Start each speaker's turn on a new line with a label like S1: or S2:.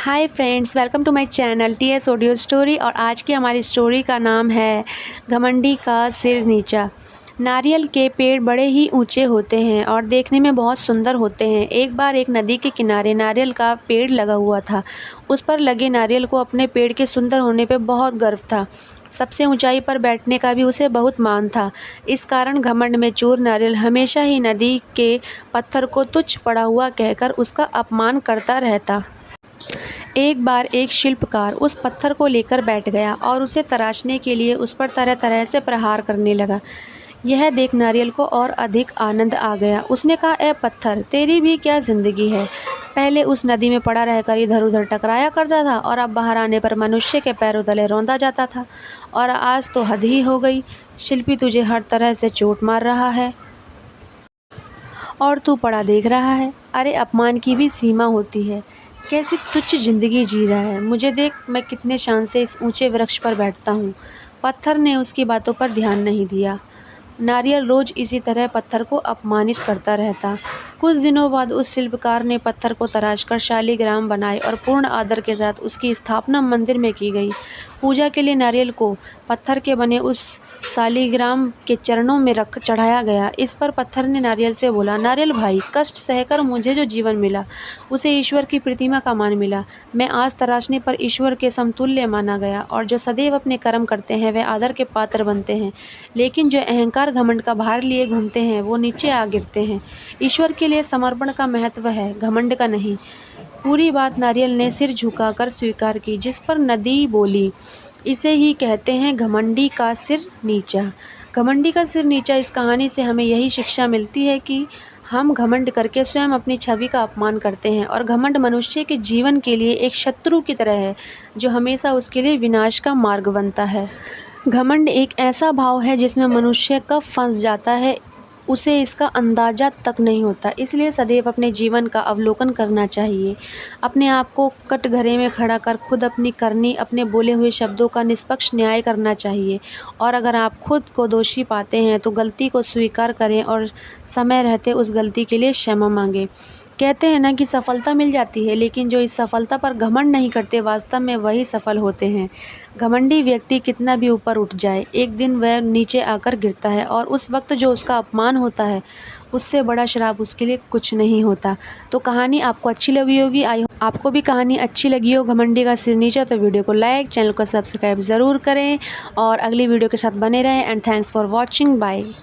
S1: Hi friends, welcome to my channel TS audio story. और आज की हमारी स्टोरी का नाम है घमंडी का सिर नीचा। नारियल के पेड़ बड़े ही ऊंचे होते हैं और देखने में बहुत सुंदर होते हैं। एक बार एक नदी के किनारे नारियल का पेड़ लगा हुआ था। उस पर लगे नारियल को अपने पेड़ के सुंदर होने पर बहुत गर्व था। सबसे ऊंचाई पर बैठने का भी उसे बहुत मान था। इस कारण घमंड में चूर नारियल हमेशा ही नदी के पत्थर को तुच्छ पड़ा हुआ कहकर उसका अपमान करता रहता। एक बार एक शिल्पकार उस पत्थर को लेकर बैठ गया और उसे तराशने के लिए उस पर तरह तरह से प्रहार करने लगा। यह देख नारियल को और अधिक आनंद आ गया। उसने कहा, ए पत्थर, तेरी भी क्या ज़िंदगी है। पहले उस नदी में पड़ा रहकर इधर उधर टकराया करता था और अब बाहर आने पर मनुष्य के पैरों तले रौंदा जाता था, और आज तो हद ही हो गई। शिल्पी तुझे हर तरह से चोट मार रहा है और तू पड़ा देख रहा है। अरे, अपमान की भी सीमा होती है। कैसी तुच्छ ज़िंदगी जी रहा है। मुझे देख, मैं कितने शान से इस ऊंचे वृक्ष पर बैठता हूँ। पत्थर ने उसकी बातों पर ध्यान नहीं दिया। नारियल रोज़ इसी तरह पत्थर को अपमानित करता रहता। कुछ दिनों बाद उस शिल्पकार ने पत्थर को तराशकर शालीग्राम बनाए और पूर्ण आदर के साथ उसकी स्थापना मंदिर में की गई। पूजा के लिए नारियल को पत्थर के बने उस शालीग्राम के चरणों में रख चढ़ाया गया। इस पर पत्थर ने नारियल से बोला, नारियल भाई, कष्ट सहकर मुझे जो जीवन मिला उसे ईश्वर की प्रतिमा का मान मिला। मैं आज तराशने पर ईश्वर के समतुल्य माना गया, और जो सदैव अपने कर्म करते हैं वे आदर के पात्र बनते हैं, लेकिन जो अहंकार घमंड का भार लिए घूमते हैं वो नीचे आ गिरते हैं। ईश्वर के लिए समर्पण का महत्व है, घमंड का नहीं। पूरी बात नारियल ने सिर झुकाकर स्वीकार की, जिस पर नदी बोली, इसे ही कहते हैं घमंडी का सिर नीचा। घमंडी का सिर नीचा। इस कहानी से हमें यही शिक्षा मिलती है कि हम घमंड करके स्वयं अपनी छवि का अपमान करते हैं, और घमंड मनुष्य के जीवन के लिए एक शत्रु की तरह है जो हमेशा उसके लिए विनाश का मार्ग बनता है। घमंड एक ऐसा भाव है जिसमें मनुष्य कब फंस जाता है उसे इसका अंदाज़ा तक नहीं होता। इसलिए सदैव अपने जीवन का अवलोकन करना चाहिए। अपने आप को कटघरे में खड़ा कर खुद अपनी करनी, अपने बोले हुए शब्दों का निष्पक्ष न्याय करना चाहिए। और अगर आप खुद को दोषी पाते हैं तो गलती को स्वीकार करें और समय रहते उस गलती के लिए क्षमा मांगें। कहते हैं ना कि सफलता मिल जाती है, लेकिन जो इस सफलता पर घमंड नहीं करते वास्तव में वही सफल होते हैं। घमंडी व्यक्ति कितना भी ऊपर उठ जाए, एक दिन वह नीचे आकर गिरता है, और उस वक्त जो उसका अपमान होता है उससे बड़ा श्राप उसके लिए कुछ नहीं होता। तो कहानी आपको अच्छी लगी होगी। आपको भी कहानी अच्छी लगी हो घमंडी का सिर नीचा, तो वीडियो को लाइक, चैनल को सब्सक्राइब ज़रूर करें और अगली वीडियो के साथ बने रहें। And thanks for watching. Bye.